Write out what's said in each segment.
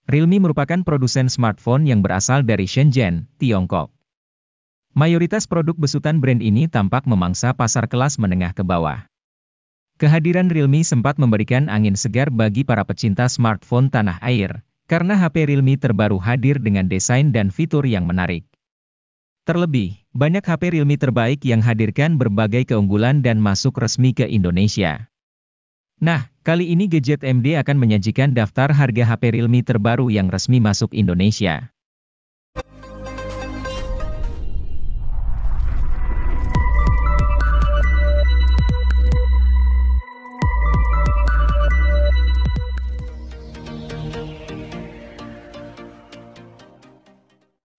Realme merupakan produsen smartphone yang berasal dari Shenzhen, Tiongkok. Mayoritas produk besutan brand ini tampak memangsa pasar kelas menengah ke bawah. Kehadiran Realme sempat memberikan angin segar bagi para pecinta smartphone tanah air, karena HP Realme terbaru hadir dengan desain dan fitur yang menarik. Terlebih, banyak HP Realme terbaik yang hadirkan berbagai keunggulan dan masuk resmi ke Indonesia. Nah, kali ini Gadget MD akan menyajikan daftar harga HP Realme terbaru yang resmi masuk Indonesia.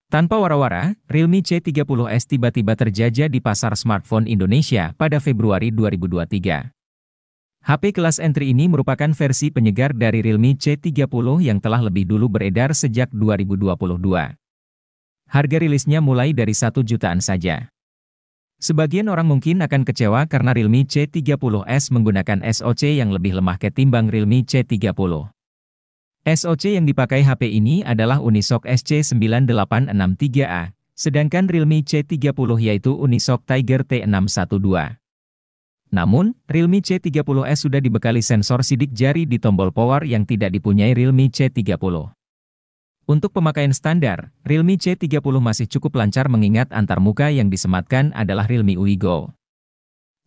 Tanpa wara-wara, Realme C30s tiba-tiba terjajah di pasar smartphone Indonesia pada Februari 2023. HP kelas entry ini merupakan versi penyegar dari Realme C30 yang telah lebih dulu beredar sejak 2022. Harga rilisnya mulai dari 1 jutaan saja. Sebagian orang mungkin akan kecewa karena Realme C30s menggunakan SoC yang lebih lemah ketimbang Realme C30. SoC yang dipakai HP ini adalah Unisoc SC9863A, sedangkan Realme C30 yaitu Unisoc Tiger T612. Namun, Realme C30s sudah dibekali sensor sidik jari di tombol power yang tidak dipunyai Realme C30. Untuk pemakaian standar, Realme C30 masih cukup lancar mengingat antarmuka yang disematkan adalah Realme UI Go.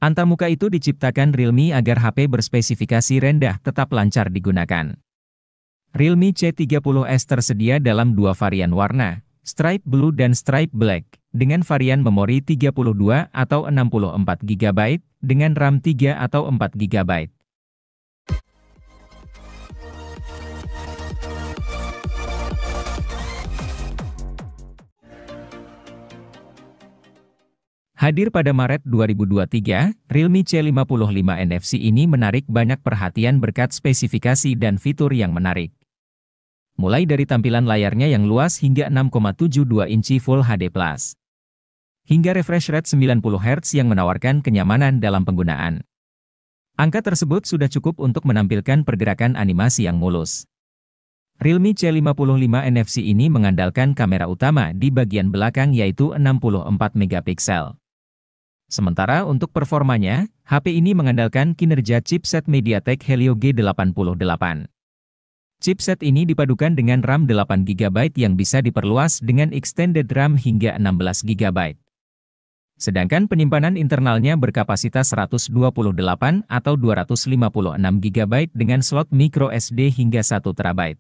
Antarmuka itu diciptakan Realme agar HP berspesifikasi rendah tetap lancar digunakan. Realme C30s tersedia dalam dua varian warna, Stripe Blue dan Stripe Black, dengan varian memori 32 atau 64 GB, dengan RAM 3 atau 4 GB. Hadir pada Maret 2023, Realme C55 NFC ini menarik banyak perhatian berkat spesifikasi dan fitur yang menarik. Mulai dari tampilan layarnya yang luas hingga 6,72 inci Full HD+. Hingga refresh rate 90 Hz yang menawarkan kenyamanan dalam penggunaan. Angka tersebut sudah cukup untuk menampilkan pergerakan animasi yang mulus. Realme C55 NFC ini mengandalkan kamera utama di bagian belakang yaitu 64 megapiksel. Sementara untuk performanya, HP ini mengandalkan kinerja chipset MediaTek Helio G88. Chipset ini dipadukan dengan RAM 8 GB yang bisa diperluas dengan extended RAM hingga 16 GB. Sedangkan penyimpanan internalnya berkapasitas 128 atau 256 GB dengan slot micro SD hingga 1 TB.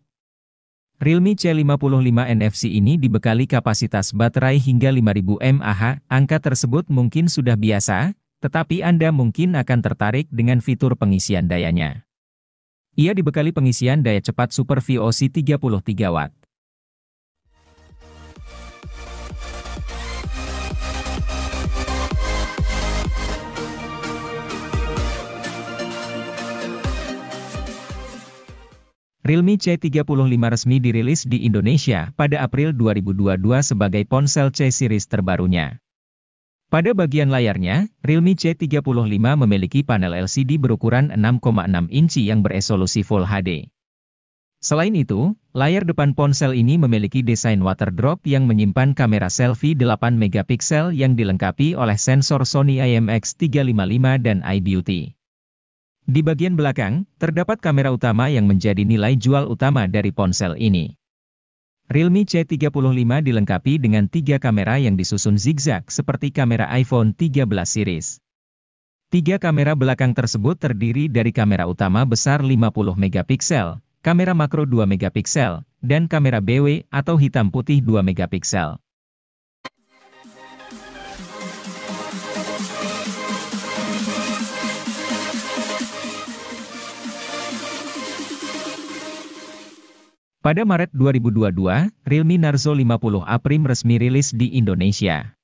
Realme C55 NFC ini dibekali kapasitas baterai hingga 5000 mAh. Angka tersebut mungkin sudah biasa, tetapi Anda mungkin akan tertarik dengan fitur pengisian dayanya. Ia dibekali pengisian daya cepat Super VOC 33 Watt. Realme C35 resmi dirilis di Indonesia pada April 2022 sebagai ponsel C series terbarunya. Pada bagian layarnya, Realme C35 memiliki panel LCD berukuran 6,6 inci yang beresolusi Full HD. Selain itu, layar depan ponsel ini memiliki desain water drop yang menyimpan kamera selfie 8 megapiksel yang dilengkapi oleh sensor Sony IMX355 dan iBeauty. Di bagian belakang, terdapat kamera utama yang menjadi nilai jual utama dari ponsel ini. Realme C35 dilengkapi dengan 3 kamera yang disusun zigzag seperti kamera iPhone 13 series. 3 kamera belakang tersebut terdiri dari kamera utama besar 50 megapiksel, kamera makro 2 megapiksel, dan kamera BW atau hitam putih 2 megapiksel. Pada Maret 2022, Realme Narzo 50A Prime resmi rilis di Indonesia.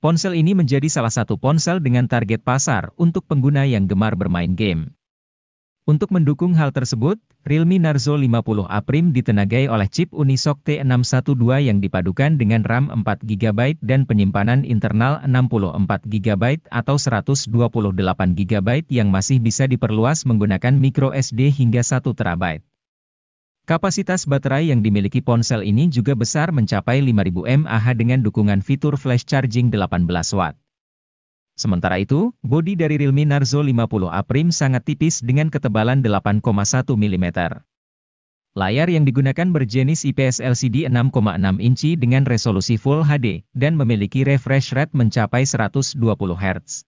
Ponsel ini menjadi salah satu ponsel dengan target pasar untuk pengguna yang gemar bermain game. Untuk mendukung hal tersebut, Realme Narzo 50A Prime ditenagai oleh chip Unisoc T612 yang dipadukan dengan RAM 4GB dan penyimpanan internal 64GB atau 128GB yang masih bisa diperluas menggunakan microSD hingga 1TB. Kapasitas baterai yang dimiliki ponsel ini juga besar mencapai 5000 mAh dengan dukungan fitur flash charging 18 watt. Sementara itu, bodi dari Realme Narzo 50A Prime sangat tipis dengan ketebalan 8,1 mm. Layar yang digunakan berjenis IPS LCD 6,6 inci dengan resolusi Full HD, dan memiliki refresh rate mencapai 120 Hz.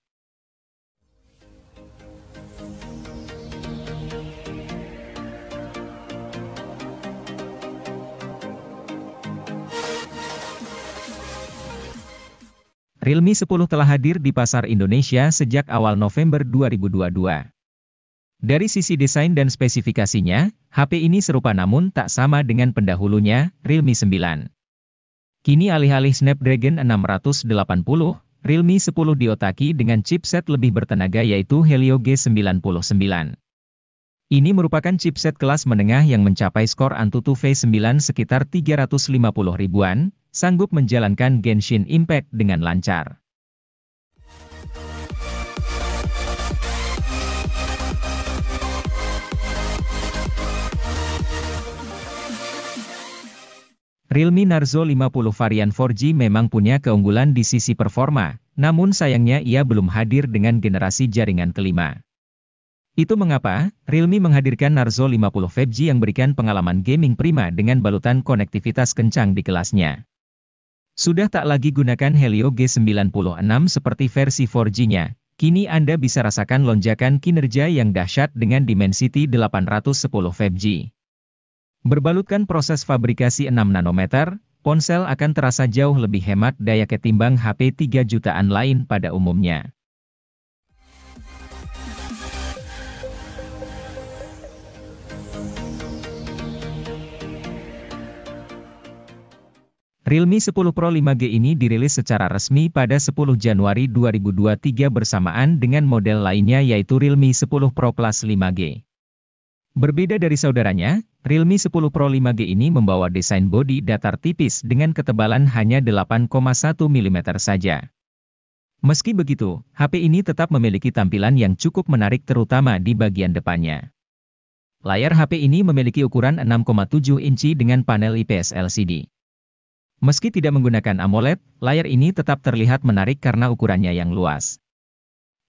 Realme 10 telah hadir di pasar Indonesia sejak awal November 2022. Dari sisi desain dan spesifikasinya, HP ini serupa namun tak sama dengan pendahulunya, Realme 9. Kini alih-alih Snapdragon 680, Realme 10 diotaki dengan chipset lebih bertenaga yaitu Helio G99. Ini merupakan chipset kelas menengah yang mencapai skor Antutu V9 sekitar 350 ribuan, sanggup menjalankan Genshin Impact dengan lancar. Realme Narzo 50 varian 4G memang punya keunggulan di sisi performa, namun sayangnya ia belum hadir dengan generasi jaringan kelima. Itu mengapa, Realme menghadirkan Narzo 50 5G yang berikan pengalaman gaming prima dengan balutan konektivitas kencang di kelasnya. Sudah tak lagi gunakan Helio G96 seperti versi 4G-nya, kini Anda bisa rasakan lonjakan kinerja yang dahsyat dengan Dimensity 810 5G. Berbalutkan proses fabrikasi 6 nanometer, ponsel akan terasa jauh lebih hemat daya ketimbang HP 3 jutaan lain pada umumnya. Realme 10 Pro 5G ini dirilis secara resmi pada 10 Januari 2023 bersamaan dengan model lainnya yaitu Realme 10 Pro Plus 5G. Berbeda dari saudaranya, Realme 10 Pro 5G ini membawa desain bodi datar tipis dengan ketebalan hanya 8,1 mm saja. Meski begitu, HP ini tetap memiliki tampilan yang cukup menarik terutama di bagian depannya. Layar HP ini memiliki ukuran 6,7 inci dengan panel IPS LCD. Meski tidak menggunakan AMOLED, layar ini tetap terlihat menarik karena ukurannya yang luas.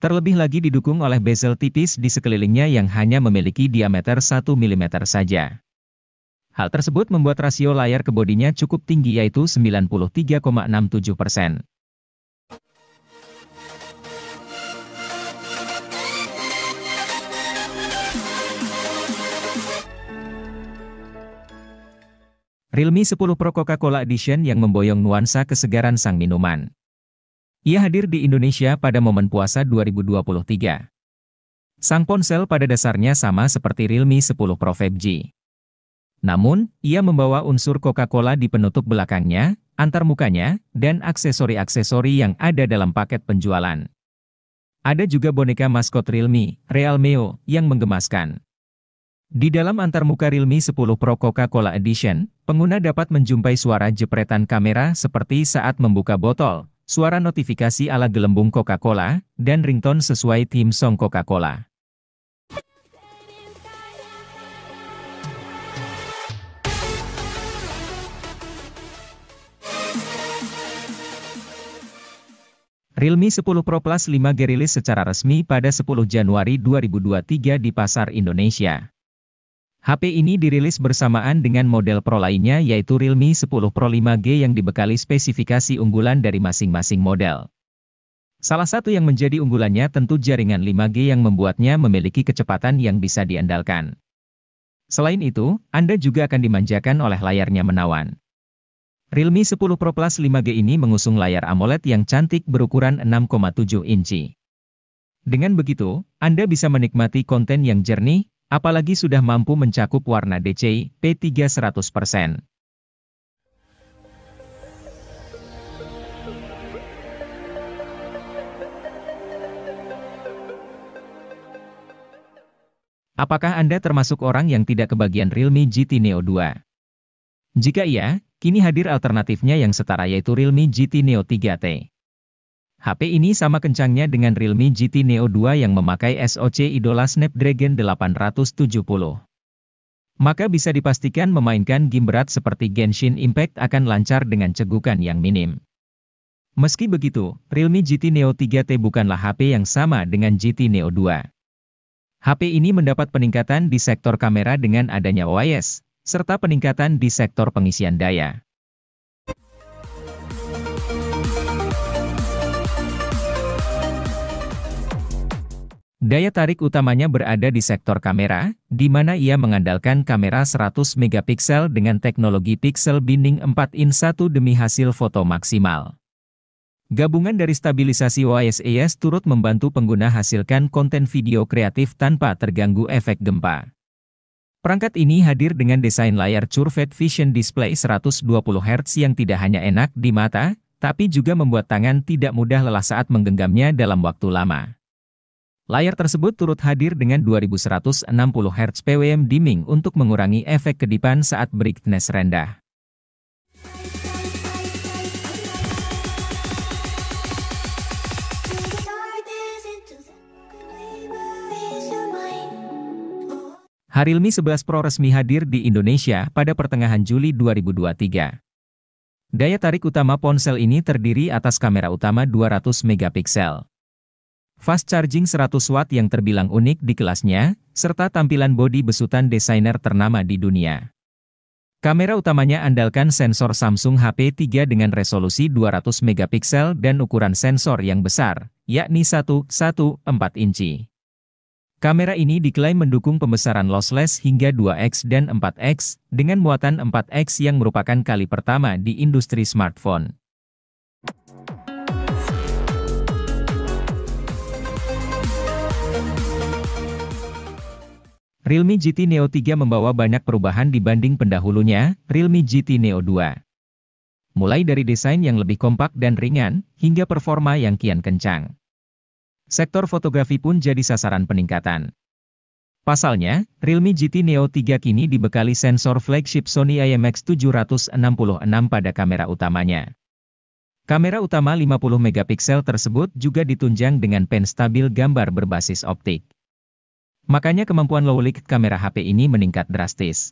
Terlebih lagi didukung oleh bezel tipis di sekelilingnya yang hanya memiliki diameter 1 mm saja. Hal tersebut membuat rasio layar ke bodinya cukup tinggi yaitu 93,67%. Realme 10 Pro Coca-Cola Edition yang memboyong nuansa kesegaran sang minuman. Ia hadir di Indonesia pada momen puasa 2023. Sang ponsel pada dasarnya sama seperti Realme 10 Pro 5G. Namun, ia membawa unsur Coca-Cola di penutup belakangnya, antarmukanya, dan aksesori-aksesori yang ada dalam paket penjualan. Ada juga boneka maskot Realme, Realmeo, yang menggemaskan. Di dalam antarmuka Realme 10 Pro Coca-Cola Edition, pengguna dapat menjumpai suara jepretan kamera seperti saat membuka botol, suara notifikasi ala gelembung Coca-Cola, dan ringtone sesuai theme song Coca-Cola. Realme 10 Pro Plus 5G rilis secara resmi pada 10 Januari 2023 di pasar Indonesia. HP ini dirilis bersamaan dengan model Pro lainnya yaitu Realme 10 Pro 5G yang dibekali spesifikasi unggulan dari masing-masing model. Salah satu yang menjadi unggulannya tentu jaringan 5G yang membuatnya memiliki kecepatan yang bisa diandalkan. Selain itu, Anda juga akan dimanjakan oleh layarnya menawan. Realme 10 Pro Plus 5G ini mengusung layar AMOLED yang cantik berukuran 6,7 inci. Dengan begitu, Anda bisa menikmati konten yang jernih, apalagi sudah mampu mencakup warna DCI P3 100%. Apakah Anda termasuk orang yang tidak kebagian Realme GT Neo 2? Jika iya, kini hadir alternatifnya yang setara yaitu Realme GT Neo 3T. HP ini sama kencangnya dengan Realme GT Neo 2 yang memakai SoC idola Snapdragon 870. Maka bisa dipastikan memainkan game berat seperti Genshin Impact akan lancar dengan cegukan yang minim. Meski begitu, Realme GT Neo 3T bukanlah HP yang sama dengan GT Neo 2. HP ini mendapat peningkatan di sektor kamera dengan adanya OIS, serta peningkatan di sektor pengisian daya. Daya tarik utamanya berada di sektor kamera, di mana ia mengandalkan kamera 100 megapiksel dengan teknologi pixel binding 4:1 demi hasil foto maksimal. Gabungan dari stabilisasi OIS turut membantu pengguna hasilkan konten video kreatif tanpa terganggu efek gempa. Perangkat ini hadir dengan desain layar Curved Vision Display 120 Hz yang tidak hanya enak di mata, tapi juga membuat tangan tidak mudah lelah saat menggenggamnya dalam waktu lama. Layar tersebut turut hadir dengan 2160 Hz PWM dimming untuk mengurangi efek kedipan saat brightness rendah. Realme 11 Pro resmi hadir di Indonesia pada pertengahan Juli 2023. Daya tarik utama ponsel ini terdiri atas kamera utama 200 megapiksel. Fast charging 100 watt yang terbilang unik di kelasnya, serta tampilan bodi besutan desainer ternama di dunia. Kamera utamanya andalkan sensor Samsung HP3 dengan resolusi 200 megapiksel dan ukuran sensor yang besar, yakni 1,14 inci. Kamera ini diklaim mendukung pembesaran lossless hingga 2x dan 4x, dengan muatan 4x yang merupakan kali pertama di industri smartphone. Realme GT Neo 3 membawa banyak perubahan dibanding pendahulunya, Realme GT Neo 2. Mulai dari desain yang lebih kompak dan ringan, hingga performa yang kian kencang. Sektor fotografi pun jadi sasaran peningkatan. Pasalnya, Realme GT Neo 3 kini dibekali sensor flagship Sony IMX766 pada kamera utamanya. Kamera utama 50 megapiksel tersebut juga ditunjang dengan pen stabil gambar berbasis optik. Makanya kemampuan low light kamera HP ini meningkat drastis.